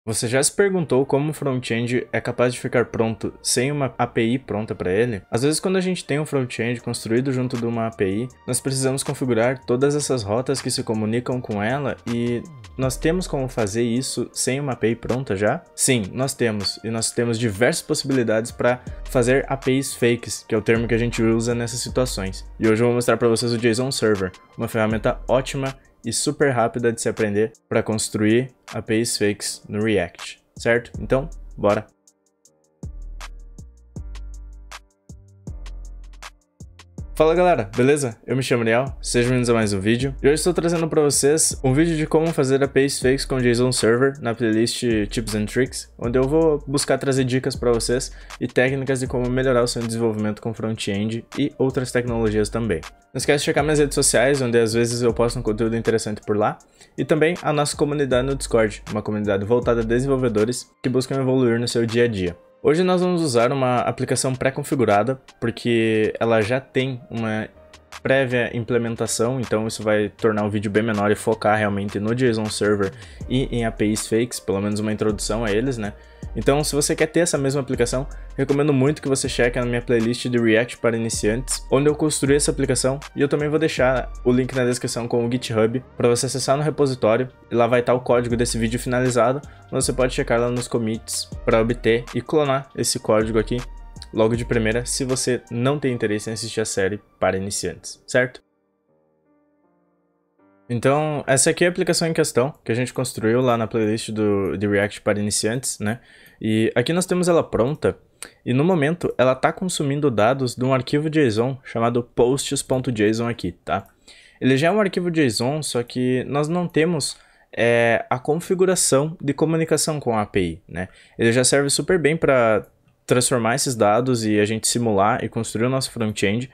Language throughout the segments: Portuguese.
Você já se perguntou como o front-end é capaz de ficar pronto sem uma API pronta para ele? Às vezes quando a gente tem um front-end construído junto de uma API, nós precisamos configurar todas essas rotas que se comunicam com ela e nós temos como fazer isso sem uma API pronta já? Sim, nós temos, e nós temos diversas possibilidades para fazer APIs fakes, que é o termo que a gente usa nessas situações. E hoje eu vou mostrar para vocês o JSON Server, uma ferramenta ótima e super rápida de se aprender para construir APIs fakes no React, certo? Então, bora! Fala galera, beleza? Eu me chamo Niel, sejam bem-vindos a mais um vídeo. E hoje estou trazendo para vocês um vídeo de como fazer APIs fakes com JSON Server na playlist Tips and Tricks, onde eu vou buscar trazer dicas para vocês e técnicas de como melhorar o seu desenvolvimento com front-end e outras tecnologias também. Não esquece de checar minhas redes sociais, onde às vezes eu posto um conteúdo interessante por lá, e também a nossa comunidade no Discord, uma comunidade voltada a desenvolvedores que buscam evoluir no seu dia a dia. Hoje nós vamos usar uma aplicação pré-configurada, porque ela já tem uma prévia implementação, então isso vai tornar o vídeo bem menor e focar realmente no JSON Server e em APIs fakes, pelo menos uma introdução a eles, né? Então, se você quer ter essa mesma aplicação, recomendo muito que você cheque na minha playlist de React para iniciantes, onde eu construí essa aplicação, e eu também vou deixar o link na descrição com o GitHub para você acessar no repositório, e lá vai estar o código desse vídeo finalizado, onde você pode checar lá nos commits para obter e clonar esse código aqui logo de primeira, se você não tem interesse em assistir a série para iniciantes, certo? Então, essa aqui é a aplicação em questão, que a gente construiu lá na playlist de React para iniciantes, né? E aqui nós temos ela pronta, e no momento ela está consumindo dados de um arquivo JSON chamado posts.json aqui, tá? Ele já é um arquivo JSON, só que nós não temos a configuração de comunicação com a API, né? Ele já serve super bem para transformar esses dados e a gente simular e construir o nosso front-end.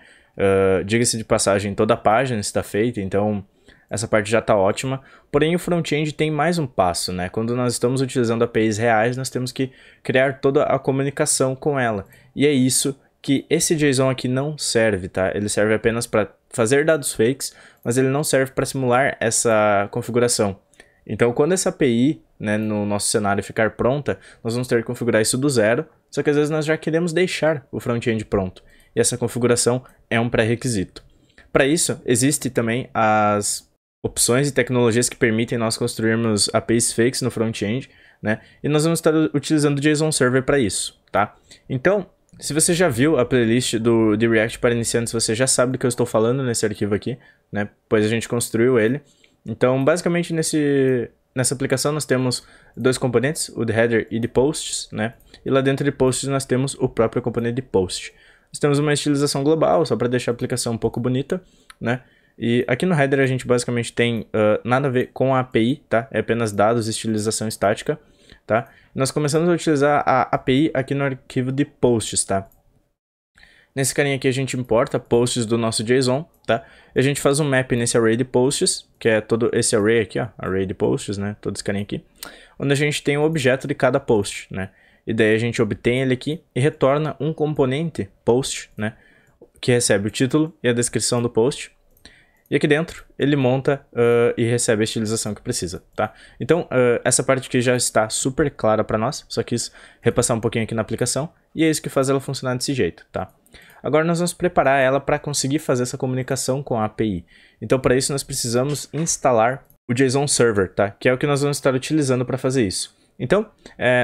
Diga-se de passagem, toda a página está feita, então essa parte já está ótima, porém o front-end tem mais um passo, né? Quando nós estamos utilizando APIs reais, nós temos que criar toda a comunicação com ela. E é isso que esse JSON aqui não serve, tá? Ele serve apenas para fazer dados fakes, mas ele não serve para simular essa configuração. Então, quando essa API, né, no nosso cenário ficar pronta, nós vamos ter que configurar isso do zero, só que às vezes nós já queremos deixar o front-end pronto. E essa configuração é um pré-requisito. Para isso, existem também as opções e tecnologias que permitem nós construirmos APIs fakes no front-end, né? E nós vamos estar utilizando o JSON Server para isso, tá? Então, se você já viu a playlist de React para iniciantes, você já sabe do que eu estou falando nesse arquivo aqui, né? Pois a gente construiu ele. Então, basicamente, nessa aplicação nós temos dois componentes, o de header e de posts, né? E lá dentro de posts nós temos o próprio componente de post. Nós temos uma estilização global, só para deixar a aplicação um pouco bonita, né? E aqui no header a gente basicamente tem nada a ver com a API, tá? É apenas dados e estilização estática, tá? Nós começamos a utilizar a API aqui no arquivo de posts, tá? Nesse carinha aqui a gente importa posts do nosso JSON, tá? E a gente faz um map nesse array de posts, que é todo esse array aqui, ó, array de posts, né? Todo esse carinha aqui, onde a gente tem o objeto de cada post, né? E daí a gente obtém ele aqui e retorna um componente post, né? Que recebe o título e a descrição do post. E aqui dentro ele monta e recebe a estilização que precisa, tá? Então, essa parte aqui já está super clara para nós, só quis repassar um pouquinho aqui na aplicação, e é isso que faz ela funcionar desse jeito, tá? Agora nós vamos preparar ela para conseguir fazer essa comunicação com a API. Então, para isso nós precisamos instalar o JSON Server, tá? Que é o que nós vamos estar utilizando para fazer isso. Então,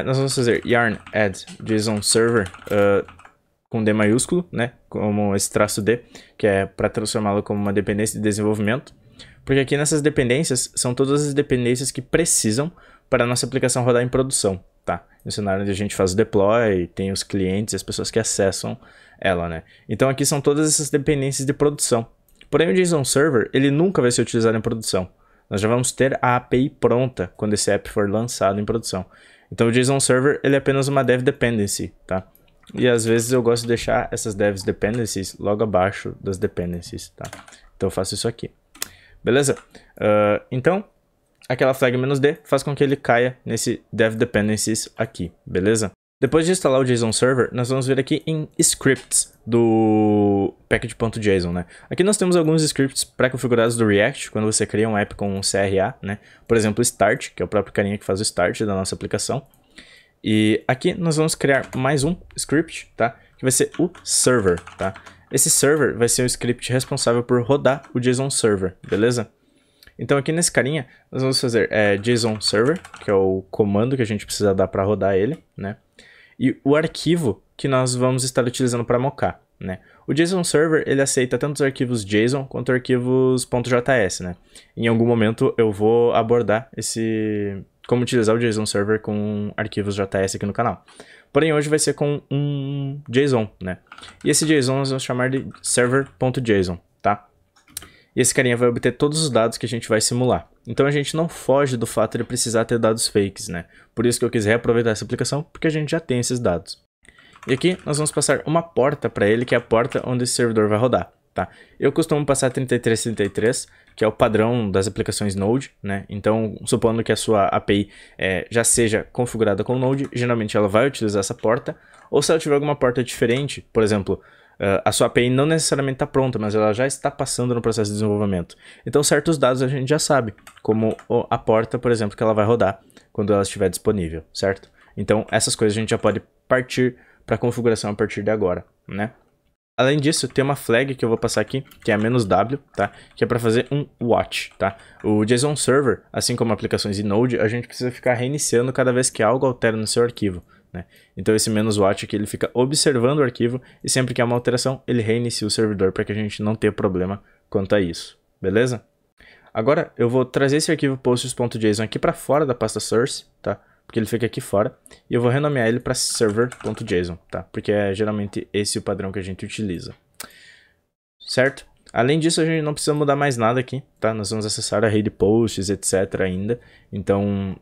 nós vamos fazer yarn add JSON Server com D maiúsculo, né, como esse traço D, que é para transformá-lo como uma dependência de desenvolvimento, porque aqui nessas dependências são todas as dependências que precisam para a nossa aplicação rodar em produção, tá? No cenário onde a gente faz o deploy, tem os clientes e as pessoas que acessam ela, né? Então aqui são todas essas dependências de produção. Porém o JSON Server, ele nunca vai ser utilizado em produção. Nós já vamos ter a API pronta quando esse app for lançado em produção. Então o JSON Server, ele é apenas uma dev dependency, tá? E às vezes eu gosto de deixar essas devs dependencies logo abaixo das dependencies, tá? Então eu faço isso aqui. Beleza? Então, aquela flag "-d" faz com que ele caia nesse dev dependencies aqui, beleza? Depois de instalar o JSON Server, nós vamos vir aqui em scripts do package.json, né? Aqui nós temos alguns scripts pré-configurados do React, quando você cria um app com um CRA, né? Por exemplo, start, que é o próprio carinha que faz o start da nossa aplicação. E aqui nós vamos criar mais um script, tá? Que vai ser o server, tá? Esse server vai ser o script responsável por rodar o JSON Server, beleza? Então aqui nesse carinha, nós vamos fazer JSON Server, que é o comando que a gente precisa dar para rodar ele, né? E o arquivo que nós vamos estar utilizando para mocar, né? O JSON Server, ele aceita tanto os arquivos JSON quanto arquivos .js, né? Em algum momento eu vou abordar como utilizar o JSON Server com arquivos JS aqui no canal. Porém, hoje vai ser com um JSON, né? E esse JSON nós vamos chamar de server.json, tá? E esse carinha vai obter todos os dados que a gente vai simular. Então a gente não foge do fato de precisar ter dados fakes, né? Por isso que eu quis reaproveitar essa aplicação, porque a gente já tem esses dados. E aqui nós vamos passar uma porta para ele, que é a porta onde esse servidor vai rodar, tá? Eu costumo passar 3333, que é o padrão das aplicações Node, né? Então, supondo que a sua API já seja configurada com Node, geralmente ela vai utilizar essa porta. Ou se ela tiver alguma porta diferente, por exemplo, a sua API não necessariamente está pronta, mas ela já está passando no processo de desenvolvimento. Então, certos dados a gente já sabe, como a porta, por exemplo, que ela vai rodar quando ela estiver disponível, certo? Então, essas coisas a gente já pode partir para a configuração a partir de agora, né? Além disso, tem uma flag que eu vou passar aqui, que é a "-w", tá? Que é para fazer um watch, tá? O JSON Server, assim como aplicações de Node, a gente precisa ficar reiniciando cada vez que algo altera no seu arquivo, né? Então esse "-watch aqui, ele fica observando o arquivo e sempre que há uma alteração, ele reinicia o servidor para que a gente não tenha problema quanto a isso, beleza? Agora eu vou trazer esse arquivo posts.json aqui para fora da pasta source, tá? Porque ele fica aqui fora, e eu vou renomear ele para server.json, tá? Porque é geralmente esse o padrão que a gente utiliza, certo? Além disso, a gente não precisa mudar mais nada aqui, tá? Nós vamos acessar a rede posts, etc. ainda, então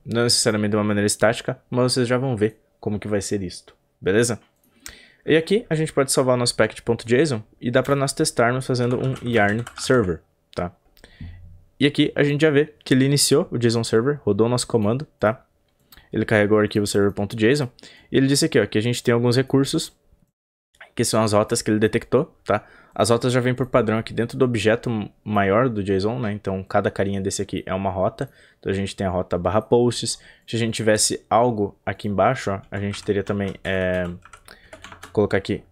não necessariamente de uma maneira estática, mas vocês já vão ver como que vai ser isto, beleza? E aqui a gente pode salvar o nosso package.json e dá para nós testarmos fazendo um yarn server, tá? E aqui a gente já vê que ele iniciou o JSON Server, rodou o nosso comando, tá? Ele carregou o arquivo server.json e ele disse aqui, ó, que a gente tem alguns recursos, que são as rotas que ele detectou, tá? As rotas já vêm por padrão aqui dentro do objeto maior do JSON, né? Então cada carinha desse aqui é uma rota. Então a gente tem a rota _posts. Se a gente tivesse algo aqui embaixo, ó, a gente teria também, colocar aqui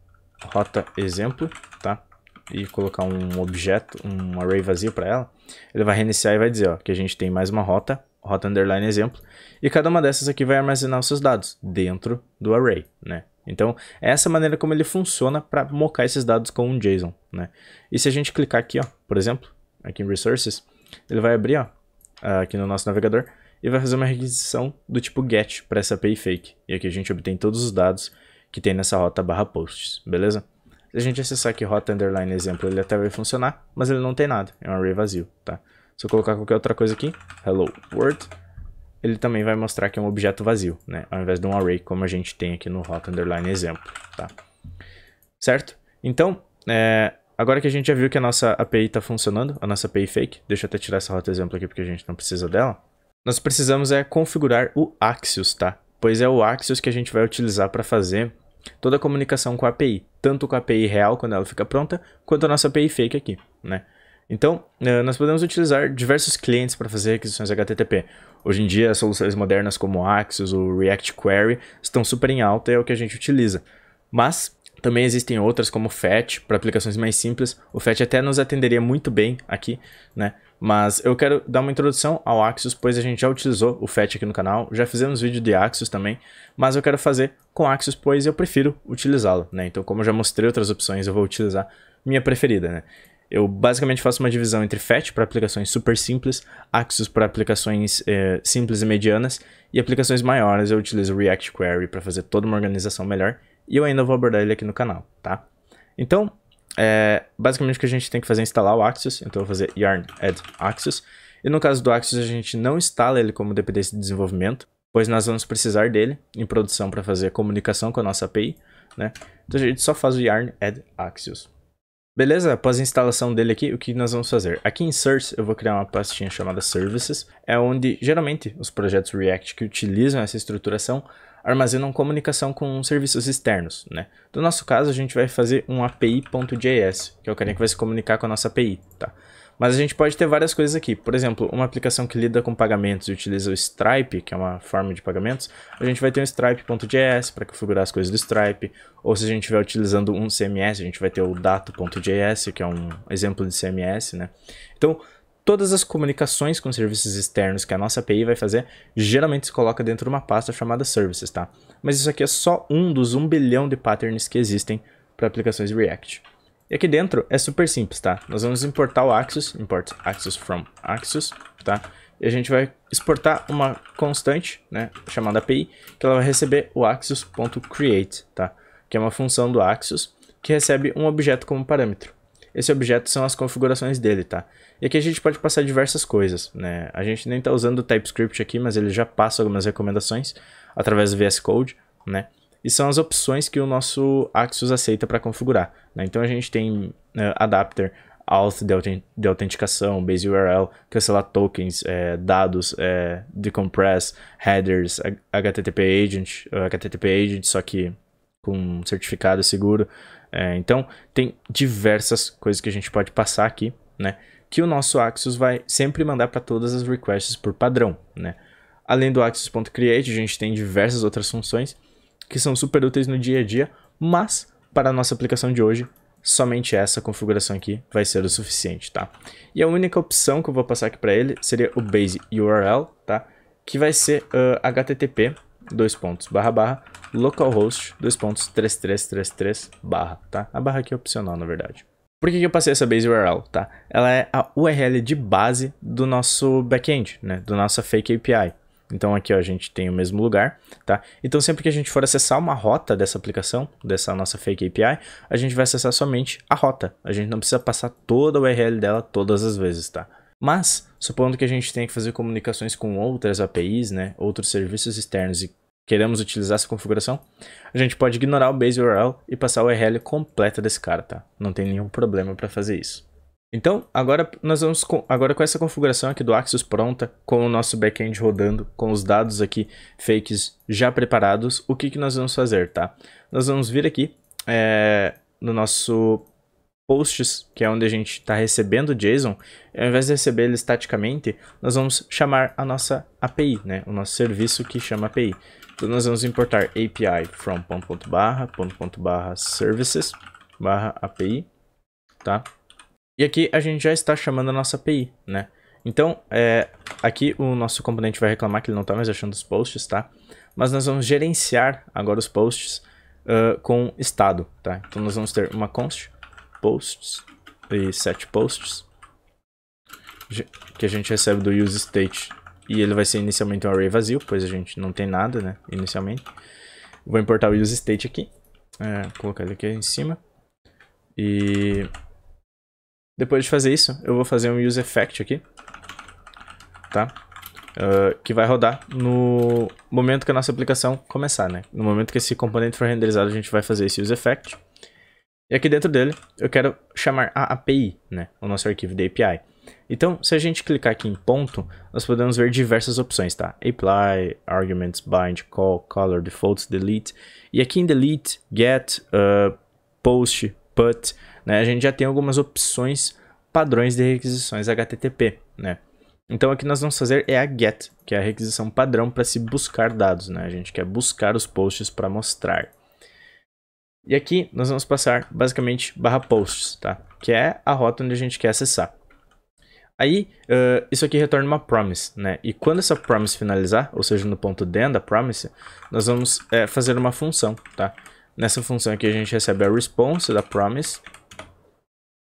rota exemplo, tá? E colocar um objeto, um array vazio para ela. Ele vai reiniciar e vai dizer, ó, que a gente tem mais uma rota underline exemplo, e cada uma dessas aqui vai armazenar os seus dados dentro do array, né? Então, é essa maneira como ele funciona para mocar esses dados com um JSON, né? E se a gente clicar aqui, ó, por exemplo, aqui em Resources, ele vai abrir, ó, aqui no nosso navegador, e vai fazer uma requisição do tipo GET para essa API fake. E aqui a gente obtém todos os dados que tem nessa rota /posts, beleza? Se a gente acessar aqui rota underline exemplo, ele até vai funcionar, mas ele não tem nada, é um array vazio, tá? Se eu colocar qualquer outra coisa aqui, hello world, ele também vai mostrar que é um objeto vazio, né? Ao invés de um array, como a gente tem aqui no rota underline exemplo, tá? Certo? Então, agora que a gente já viu que a nossa API está funcionando, a nossa API fake, deixa eu até tirar essa rota exemplo aqui porque a gente não precisa dela, nós precisamos configurar o Axios, tá? Pois é o Axios que a gente vai utilizar para fazer toda a comunicação com a API, tanto com a API real quando ela fica pronta, quanto a nossa API fake aqui, né? Então, nós podemos utilizar diversos clientes para fazer requisições HTTP. Hoje em dia, soluções modernas como o Axios, o React Query, estão super em alta e é o que a gente utiliza. Mas também existem outras como o Fetch, para aplicações mais simples. O Fetch até nos atenderia muito bem aqui, né? Mas eu quero dar uma introdução ao Axios, pois a gente já utilizou o Fetch aqui no canal, já fizemos vídeo de Axios também, mas eu quero fazer com Axios, pois eu prefiro utilizá-lo, né? Então, como eu já mostrei outras opções, eu vou utilizar minha preferida, né? Eu basicamente faço uma divisão entre Fetch para aplicações super simples, Axios para aplicações simples e medianas, e aplicações maiores eu utilizo o React Query para fazer toda uma organização melhor, e eu ainda vou abordar ele aqui no canal, tá? Então, basicamente o que a gente tem que fazer é instalar o Axios, então eu vou fazer yarn add Axios, e no caso do Axios a gente não instala ele como dependência de desenvolvimento, pois nós vamos precisar dele em produção para fazer comunicação com a nossa API, né? Então a gente só faz o yarn add Axios. Beleza? Após a instalação dele aqui, o que nós vamos fazer? Aqui em Source eu vou criar uma pastinha chamada Services, é onde geralmente os projetos React que utilizam essa estruturação armazenam comunicação com serviços externos, né? No nosso caso, a gente vai fazer um API.js, que é o carinha que vai se comunicar com a nossa API, tá? Mas a gente pode ter várias coisas aqui. Por exemplo, uma aplicação que lida com pagamentos e utiliza o Stripe, que é uma forma de pagamentos, a gente vai ter um Stripe.js para configurar as coisas do Stripe. Ou se a gente estiver utilizando um CMS, a gente vai ter o Dato.js, que é um exemplo de CMS, né? Então, todas as comunicações com serviços externos que a nossa API vai fazer, geralmente se coloca dentro de uma pasta chamada Services, tá? Mas isso aqui é só um dos 1 bilhão de patterns que existem para aplicações React. E aqui dentro é super simples, tá? Nós vamos importar o Axios, import Axios from Axios, tá? E a gente vai exportar uma constante, né, chamada API, que ela vai receber o Axios.create, tá? Que é uma função do Axios que recebe um objeto como parâmetro. Esse objeto são as configurações dele, tá? E aqui a gente pode passar diversas coisas, né? A gente nem tá usando o TypeScript aqui, mas ele já passa algumas recomendações através do VS Code, né? E são as opções que o nosso Axios aceita para configurar, né? Então a gente tem adapter, auth de autenticação, base URL, cancelar tokens, dados, decompress, headers, HTTP agent, só que com certificado seguro. Então tem diversas coisas que a gente pode passar aqui, né? Que o nosso Axios vai sempre mandar para todas as requests por padrão, né? Além do Axios.create, a gente tem diversas outras funções que são super úteis no dia a dia, mas para a nossa aplicação de hoje, somente essa configuração aqui vai ser o suficiente, tá? E a única opção que eu vou passar aqui para ele seria o base URL, tá? Que vai ser http localhost 3333 tá? A barra aqui é opcional, na verdade. Por que eu passei essa base URL, tá? Ela é a URL de base do nosso backend, né? Do nossa fake API. Então aqui ó, a gente tem o mesmo lugar, tá? Então sempre que a gente for acessar uma rota dessa aplicação, dessa nossa fake API, a gente vai acessar somente a rota. A gente não precisa passar toda a URL dela todas as vezes, tá? Mas, supondo que a gente tenha que fazer comunicações com outras APIs, né? Outros serviços externos e queremos utilizar essa configuração, a gente pode ignorar o base URL e passar a URL completa desse cara, tá? Não tem nenhum problema para fazer isso. Então, agora nós vamos com essa configuração aqui do Axios pronta, com o nosso backend rodando, com os dados aqui fakes já preparados, o que nós vamos fazer, tá? Nós vamos vir aqui no nosso posts, que é onde a gente está recebendo o JSON, ao invés de receber ele estaticamente, nós vamos chamar a nossa API, né? O nosso serviço que chama API. Então nós vamos importar API from services API, tá? E aqui a gente já está chamando a nossa API, né? Então, aqui o nosso componente vai reclamar que ele não está mais achando os posts, tá? Mas nós vamos gerenciar agora os posts com estado, tá? Então nós vamos ter uma const posts e set posts, que a gente recebe do use state, e ele vai ser inicialmente um array vazio, pois a gente não tem nada, né, inicialmente. Vou importar o use state aqui, colocar ele aqui em cima, e depois de fazer isso, eu vou fazer um use effect aqui, tá? Que vai rodar no momento que a nossa aplicação começar, né? No momento que esse componente for renderizado, a gente vai fazer esse use effect. E aqui dentro dele, eu quero chamar a API, né? O nosso arquivo de API. Então, se a gente clicar aqui em ponto, nós podemos ver diversas opções, tá? Apply, arguments, bind, call, color, defaults, delete. E aqui em delete, get, post, put, né? A gente já tem algumas opções padrões de requisições HTTP, né? Então aqui nós vamos fazer a get, que é a requisição padrão para se buscar dados, né? A gente quer buscar os posts para mostrar. E aqui nós vamos passar basicamente /posts, tá? Que é a rota onde a gente quer acessar. Aí, isso aqui retorna uma promise, né? E quando essa promise finalizar, ou seja, no ponto then da promise, nós vamos fazer uma função, tá? Nessa função aqui a gente recebe a response da promise.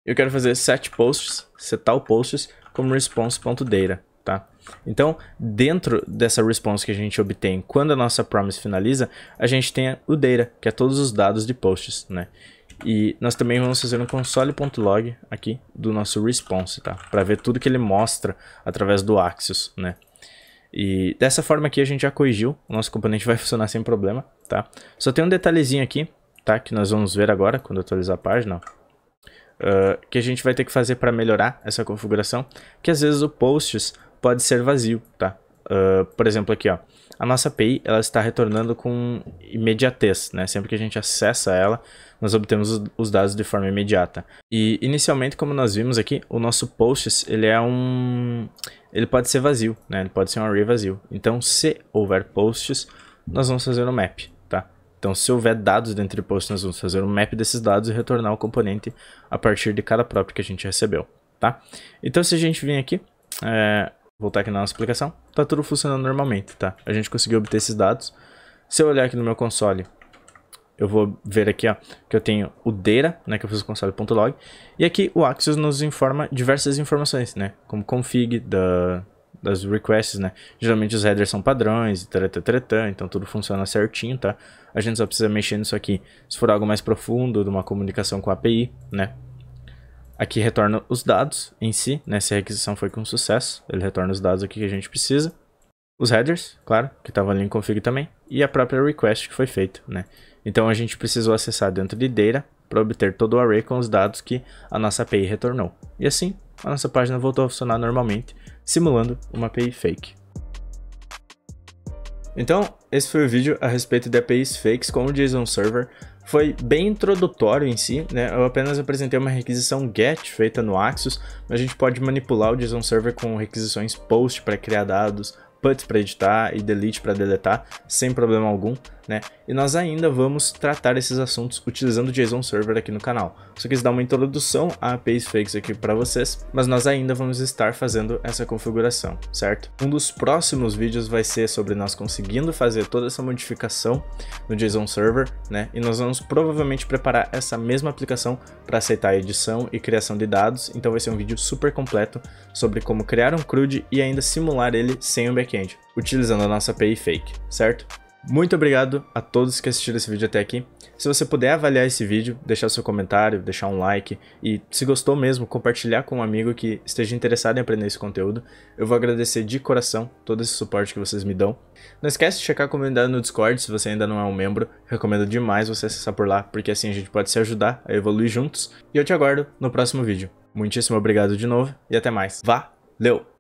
Eu quero fazer setar o posts como response.data, tá? Então, dentro dessa response que a gente obtém quando a nossa promise finaliza, a gente tem o data, que é todos os dados de posts, né? E nós também vamos fazer um console.log aqui do nosso response, tá? Para ver tudo que ele mostra através do Axios, né? E dessa forma aqui a gente já corrigiu, o nosso componente vai funcionar sem problema, tá? Só tem um detalhezinho aqui, tá? Que nós vamos ver agora quando eu atualizar a página, ó. que a gente vai ter que fazer para melhorar essa configuração, que às vezes o posts pode ser vazio, tá? Por exemplo aqui, ó, a nossa API ela está retornando com imediatez, né? Sempre que a gente acessa ela, nós obtemos os dados de forma imediata. E inicialmente, como nós vimos aqui, o nosso posts ele pode ser vazio, né? Ele pode ser um array vazio. Então, se houver posts, nós vamos fazer um map, tá? Então, se houver dados dentro de posts, nós vamos fazer um map desses dados e retornar o componente a partir de cada próprio que a gente recebeu, tá? Então, se a gente vir aqui, voltar aqui na nossa aplicação, tá tudo funcionando normalmente, tá? A gente conseguiu obter esses dados. Se eu olhar aqui no meu console, eu vou ver aqui, ó, que eu tenho o data, né, que eu fiz o console.log, e aqui o Axios nos informa diversas informações, né, como config das requests, né. Geralmente os headers são padrões, então tudo funciona certinho, tá? A gente só precisa mexer nisso aqui se for algo mais profundo, de uma comunicação com a API, né. Aqui retorna os dados em si, né, se a requisição foi com sucesso, ele retorna os dados aqui que a gente precisa. Os headers, claro, que estavam ali em config também, e a própria request que foi feito, né. Então a gente precisou acessar dentro de data para obter todo o array com os dados que a nossa API retornou. E assim, a nossa página voltou a funcionar normalmente, simulando uma API fake. Então, esse foi o vídeo a respeito de APIs fakes com o JSON Server. Foi bem introdutório em si, né? Eu apenas apresentei uma requisição GET feita no Axios, mas a gente pode manipular o JSON Server com requisições POST para criar dados, PUT para editar e delete para deletar, sem problema algum, né? E nós ainda vamos tratar esses assuntos utilizando o JSON Server aqui no canal. Só quis dar uma introdução a APIs fakes aqui para vocês, mas nós ainda vamos estar fazendo essa configuração, certo? Um dos próximos vídeos vai ser sobre nós conseguindo fazer toda essa modificação no JSON Server, né? E nós vamos provavelmente preparar essa mesma aplicação para aceitar a edição e criação de dados, então vai ser um vídeo super completo sobre como criar um CRUD e ainda simular ele sem o backend, utilizando a nossa API fake, certo? Muito obrigado a todos que assistiram esse vídeo até aqui. Se você puder avaliar esse vídeo, deixar seu comentário, deixar um like e, se gostou mesmo, compartilhar com um amigo que esteja interessado em aprender esse conteúdo, eu vou agradecer de coração todo esse suporte que vocês me dão. Não esquece de checar a comunidade no Discord se você ainda não é um membro, recomendo demais você acessar por lá, porque assim a gente pode se ajudar a evoluir juntos. E eu te aguardo no próximo vídeo. Muitíssimo obrigado de novo e até mais. Valeu!